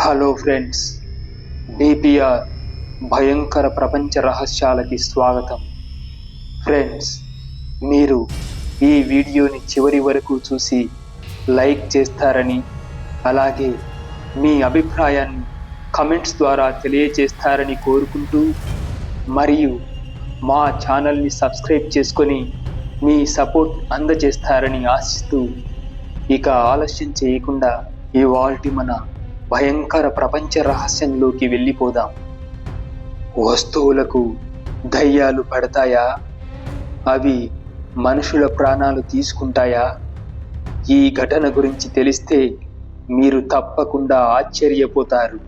Hello friends, DPR భయంకర ప్రపంచ రహస్యాలకి స్వాగతం. ఫ్రెండ్స్, మీరు ఈ వీడియోని చివరి వరకు చూసి లైక్ చేస్తారని, అలాగే మీ అభిప్రాయాన్ని కమెంట్స్ ద్వారా తెలియజేస్తారని కోరుకుంటూ, మరియు మా ఛానల్ని సబ్స్క్రైబ్ చేసుకొని మీ సపోర్ట్ అందజేస్తారని ఆశిస్తూ, ఇక ఆలస్యం చేయకుండా ఇవాల్టి మన భయంకర ప్రపంచ రహస్యంలోకి వెళ్ళిపోదాం. వస్తువులకు దయ్యాలు పడతాయా? అవి మనుషుల ప్రాణాలు తీసుకుంటాయా? ఈ ఘటన గురించి తెలిస్తే మీరు తప్పకుండా ఆశ్చర్యపోతారు.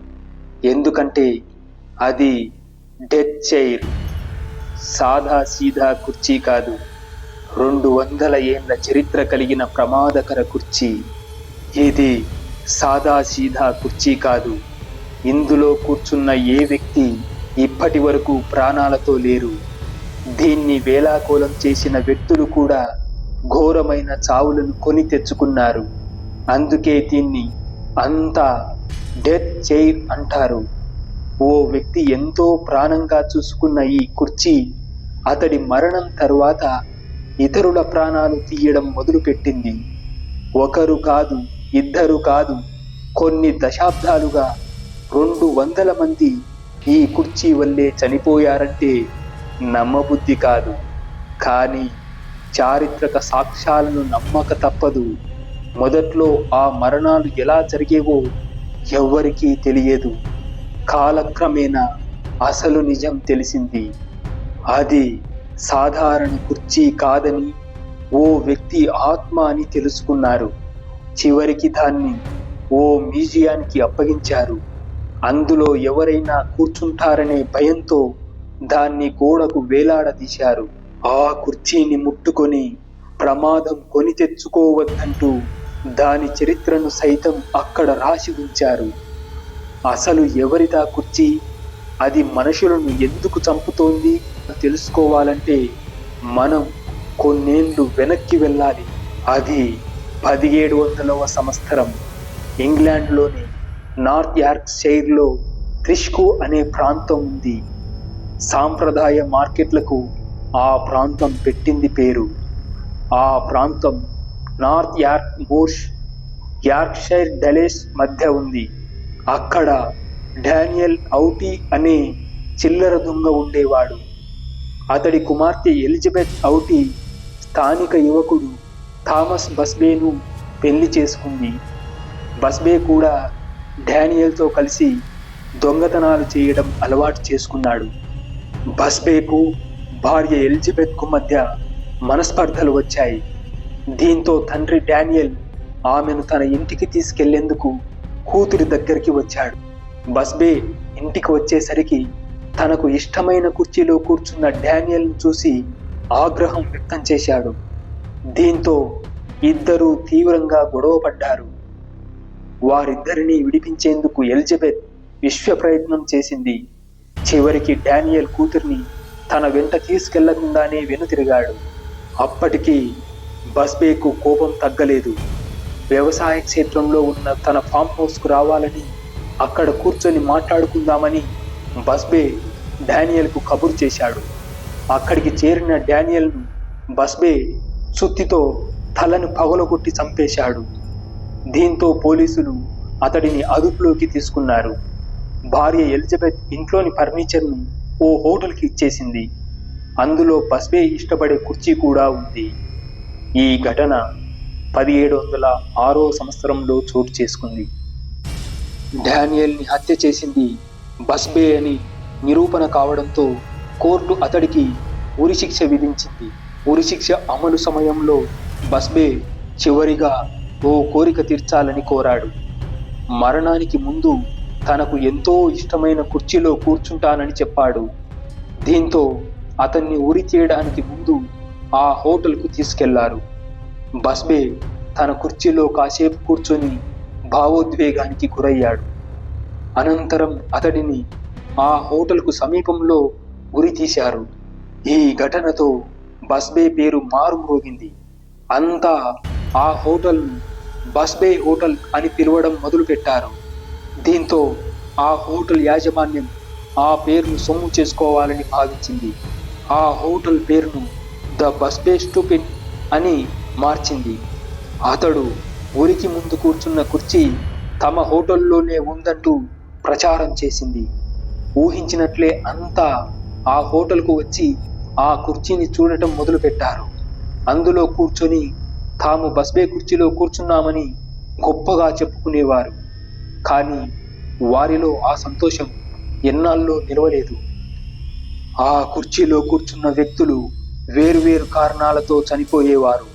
ఎందుకంటే అది డెత్ చైర్. సాదా సీదా కుర్చీ కాదు, 200 ఏళ్ల చరిత్ర కలిగిన ప్రమాదకర కుర్చీ. ఇది సాదా సీదా కుర్చీ కాదు. ఇందులో కూర్చున్న ఏ వ్యక్తి ఇప్పటి వరకు ప్రాణాలతో లేరు. దీన్ని వేలాకోలం చేసిన వ్యక్తులు కూడా ఘోరమైన చావులను కొని తెచ్చుకున్నారు. అందుకే దీన్ని అంతా డెత్ చైర్ అంటారు. ఓ వ్యక్తి ఎంతో ప్రాణంగా చూసుకున్న ఈ కుర్చీ అతడి మరణం తరువాత ఇతరుల ప్రాణాలు తీయడం మొదలుపెట్టింది. ఒకరు కాదు, ఇద్దరు కాదు, కొన్ని దశాబ్దాలుగా 200 మంది ఈ కుర్చీ వల్లే చనిపోయారంటే నమ్మబుద్ధి కాదు. కానీ చారిత్రక సాక్ష్యాలను నమ్మక తప్పదు. మొదట్లో ఆ మరణాలు ఎలా జరిగేవో ఎవ్వరికీ తెలియదు. కాలక్రమేణా అసలు నిజం తెలిసింది. అది సాధారణ కుర్చీ కాదని, ఓ వ్యక్తి ఆత్మ అని తెలుసుకున్నారు. చివరికి దాన్ని ఓ మ్యూజియానికి అప్పగించారు. అందులో ఎవరైనా కూర్చుంటారనే భయంతో దాన్ని గోడకు వేలాడదీశారు. ఆ కుర్చీని ముట్టుకొని ప్రమాదం కొని తెచ్చుకోవద్దంటూ దాని చరిత్రను సైతం అక్కడ రాసి ఉంచారు. అసలు ఎవరిదా కుర్చీ? అది మనుషులను ఎందుకు చంపుతోంది తెలుసుకోవాలంటే మనం కొన్నేళ్లు వెనక్కి వెళ్ళాలి. అది 1700వ సంవత్సరం. ఇంగ్లాండ్లోని నార్త్ యార్క్షైర్లో క్రిష్కు అనే ప్రాంతం ఉంది. సాంప్రదాయ మార్కెట్లకు ఆ ప్రాంతం పెట్టింది పేరు. ఆ ప్రాంతం నార్త్ యార్క్ మోర్స్, యార్క్షైర్ డలేస్ మధ్య ఉంది. అక్కడ డానియల్ ఔటీ అనే చిల్లర దొంగ ఉండేవాడు. అతడి కుమార్తె ఎలిజబెత్ ఔటీ స్థానిక యువకుడు థామస్ బస్బేను పెళ్లి చేసుకుంది. బస్బే కూడా డానియల్తో కలిసి దొంగతనాలు చేయడం అలవాటు చేసుకున్నాడు. బస్బేకు భార్య ఎలిజబెత్కు మధ్య మనస్పర్ధలు వచ్చాయి. దీంతో తండ్రి డానియల్ ఆమెను తన ఇంటికి తీసుకెళ్లేందుకు కూతురి దగ్గరికి వచ్చాడు. బస్బే ఇంటికి వచ్చేసరికి తనకు ఇష్టమైన కుర్చీలో కూర్చున్న డానియల్ను చూసి ఆగ్రహం వ్యక్తం చేశాడు. దీంతో ఇద్దరూ తీవ్రంగా గొడవపడ్డారు. వారిద్దరినీ విడిపించేందుకు ఎలిజబెత్ విశ్వ ప్రయత్నం చేసింది. చివరికి డానియల్ కూతుర్ని తన వెంట తీసుకెళ్లకుండానే వెనుతిరిగాడు. అప్పటికి బస్బేకు కోపం తగ్గలేదు. వ్యవసాయ క్షేత్రంలో ఉన్న తన ఫామ్ హౌస్కు రావాలని, అక్కడ కూర్చొని మాట్లాడుకుందామని బస్బే డానియల్కు కబురు చేశాడు. అక్కడికి చేరిన డానియల్ను బస్బే సుత్తితో తలను పగలగొట్టి చంపేశాడు. దీంతో పోలీసులు అతడిని అదుపులోకి తీసుకున్నారు. భార్య ఎలిజబెత్ ఇంట్లోని ఫర్నిచర్ను ఓ హోటల్కి ఇచ్చేసింది. అందులో బస్బే ఇష్టపడే కుర్చీ కూడా ఉంది. ఈ ఘటన 1706వ సంవత్సరంలో చోటు చేసుకుంది. డానియల్ని హత్య చేసింది బస్బే అని నిరూపణ కావడంతో కోర్టు అతడికి ఉరిశిక్ష విధించింది. ఉరిశిక్ష అమలు సమయంలో బస్బే చివరిగా ఓ కోరిక తీర్చాలని కోరాడు. మరణానికి ముందు తనకు ఎంతో ఇష్టమైన కుర్చీలో కూర్చుంటానని చెప్పాడు. దీంతో అతన్ని ఉరి చేయడానికి ముందు ఆ హోటల్కు తీసుకెళ్లారు. బస్బే తన కుర్చీలో కాసేపు కూర్చొని భావోద్వేగానికి గురయ్యాడు. అనంతరం అతడిని ఆ హోటల్కు సమీపంలో ఉరి తీశారు. ఈ ఘటనతో బస్బే పేరు మారుమ్రోగింది. అంతా ఆ హోటల్ను బస్బే హోటల్ అని పిలవడం మొదలుపెట్టారు. దీంతో ఆ హోటల్ యాజమాన్యం ఆ పేరును సొమ్ము చేసుకోవాలని భావించింది. ఆ హోటల్ పేరును ద బస్బే స్టూపిడ్ అని మార్చింది. అతడు ఊరికి ముందు కూర్చున్న కుర్చీ తమ హోటల్లోనే ఉందంటూ ప్రచారం చేసింది. ఊహించినట్లే అంతా ఆ హోటల్కు వచ్చి ఆ కుర్చీని చూడటం మొదలుపెట్టారు. అందులో కూర్చొని తాము బస్బే కుర్చీలో కూర్చున్నామని గొప్పగా చెప్పుకునేవారు. కానీ వారిలో ఆ సంతోషం ఎన్నాళ్ళో నిలవలేదు. ఆ కుర్చీలో కూర్చున్న వ్యక్తులు వేరువేరు కారణాలతో చనిపోయేవారు.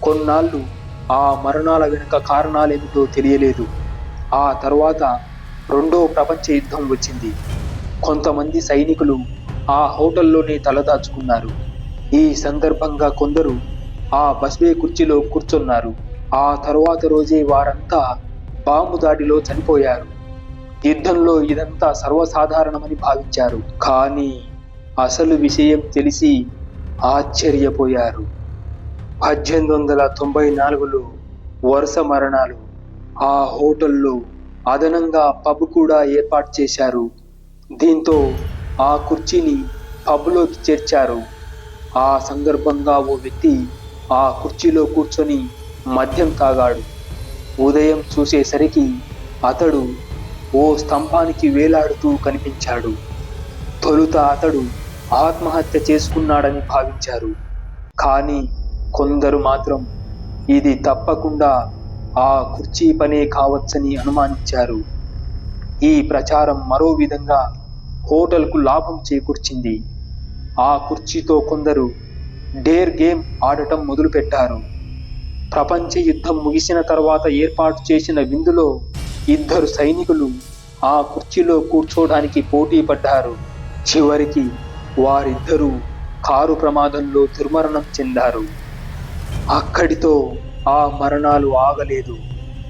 కొన్నాళ్ళు ఆ మరణాల వెనుక కారణాలేమిటో తెలియలేదు. ఆ తర్వాత రెండో ప్రపంచ యుద్ధం వచ్చింది. కొంతమంది సైనికులు ఆ హోటల్లోనే తలదాచుకున్నారు. ఈ సందర్భంగా కొందరు ఆ బస్బే కుర్చీలో కూర్చున్నారు. ఆ తరువాత రోజే వారంతా బాంబు దాడిలో చనిపోయారు. యుద్ధంలో ఇదంతా సర్వసాధారణమని భావించారు. కానీ అసలు విషయం తెలిసి ఆశ్చర్యపోయారు. 1894లో వరుస మరణాలు. ఆ హోటల్లో అదనంగా పబ్ కూడా ఏర్పాటు చేశారు. దీంతో ఆ కుర్చీని పబ్లోకి చేర్చారు. ఆ సందర్భంగా ఓ వ్యక్తి ఆ కుర్చీలో కూర్చొని మద్యం తాగాడు. ఉదయం చూసేసరికి అతడు ఓ స్తంభానికి వేలాడుతూ కనిపించాడు. తొలుత అతడు ఆత్మహత్య చేసుకున్నాడని భావించారు. కానీ కొందరు మాత్రం ఇది తప్పకుండా ఆ కుర్చీ పనే కావచ్చని అనుమానించారు. ఈ ప్రచారం మరో విధంగా హోటల్కు లాభం చేకూర్చింది. ఆ కుర్చీతో కొందరు డేర్ గేమ్ ఆడటం మొదలుపెట్టారు. ప్రపంచ యుద్ధం ముగిసిన తర్వాత ఏర్పాటు చేసిన విందులో 2 సైనికులు ఆ కుర్చీలో కూర్చోడానికి పోటీ పడ్డారు. చివరికి వారిద్దరూ కారు ప్రమాదంలో దుర్మరణం చెందారు. అక్కడితో ఆ మరణాలు ఆగలేదు.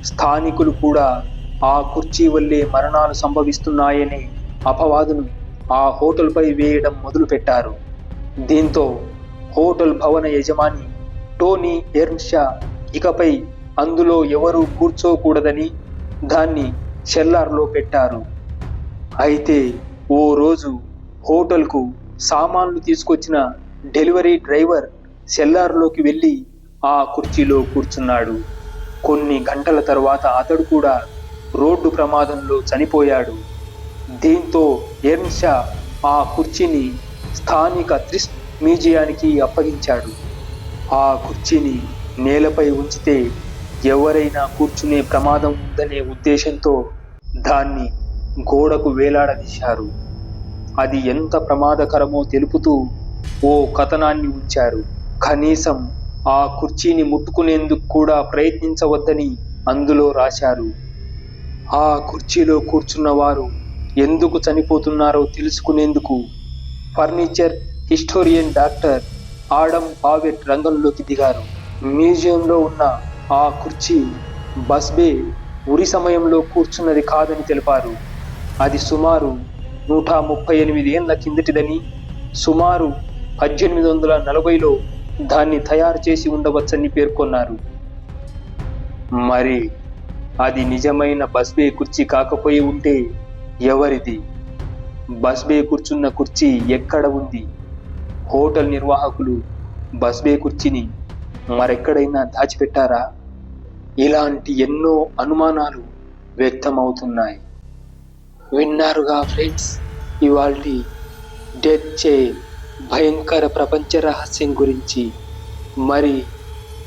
స్థానికులు కూడా ఆ కుర్చీ వల్లే మరణాలు సంభవిస్తున్నాయనే అపవాదును ఆ హోటల్పై వేయడం మొదలుపెట్టారు. దీంతో హోటల్ భవన యజమాని టోనీ ఎర్న్షా ఇకపై అందులో ఎవరూ కూర్చోకూడదని దాన్ని సెల్లార్లో పెట్టారు. అయితే ఓ రోజు హోటల్కు సామాన్లు తీసుకొచ్చిన డెలివరీ డ్రైవర్ సెల్లార్లోకి వెళ్ళి ఆ కుర్చీలో కూర్చున్నాడు. కొన్ని గంటల తర్వాత అతడు కూడా రోడ్డు ప్రమాదంలో చనిపోయాడు. దీంతో ఎర్న్షా ఆ కుర్చీని స్థానిక త్రిస్ట్ మ్యూజియానికి అప్పగించాడు. ఆ కుర్చీని నేలపై ఉంచితే ఎవరైనా కూర్చునే ప్రమాదం ఉందనే ఉద్దేశంతో దాన్ని గోడకు వేలాడదీశారు. అది ఎంత ప్రమాదకరమో తెలుపుతూ ఓ కథనాన్ని ఉంచారు. కనీసం ఆ కుర్చీని ముట్టుకునేందుకు కూడా ప్రయత్నించవద్దని అందులో రాశారు. ఆ కుర్చీలో కూర్చున్న వారు ఎందుకు చనిపోతున్నారో తెలుసుకునేందుకు ఫర్నిచర్ హిస్టోరియన్ డాక్టర్ ఆడమ్ పావెట్ రంగంలోకి దిగారు. మ్యూజియంలో ఉన్న ఆ కుర్చీ బస్బే ఉరి సమయంలో కూర్చున్నది కాదని తెలిపారు. అది సుమారు 138 ఏళ్ల కిందటిదని, సుమారు 1840లో దాన్ని తయారు చేసి ఉండవచ్చని పేర్కొన్నారు. మరి అది నిజమైన బస్బే కుర్చీ కాకపోయి ఉంటే ఎవరిది? బస్బే కూర్చున్న కుర్చీ ఎక్కడ ఉంది? హోటల్ నిర్వాహకులు బస్బే కుర్చీని మరెక్కడైనా దాచిపెట్టారా? ఇలాంటి ఎన్నో అనుమానాలు వ్యక్తమవుతున్నాయి. విన్నారుగా ఫ్రెండ్స్, ఇవాల్టి డెత్ చైర్ భయంకర ప్రపంచ రహస్యం గురించి. మరి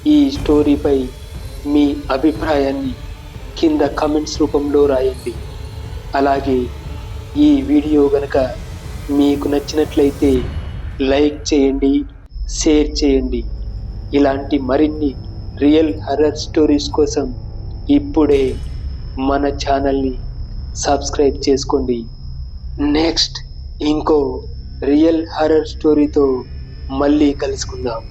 ఈ స్టోరీపై మీ అభిప్రాయాన్ని కింద కమెంట్స్ రూపంలో రాయండి. అలాగే ఈ వీడియో గనక మీకు నచ్చినట్లయితే లైక్ చేయండి, షేర్ చేయండి. ఇలాంటి మరిన్ని రియల్ హర్రర్ స్టోరీస్ కోసం ఇప్పుడే మన ఛానల్ని సబ్స్క్రైబ్ చేసుకోండి. నెక్స్ట్ ఇంకో రియల్ హర్రర్ స్టోరీతో మళ్ళీ కలుసుకుందాం.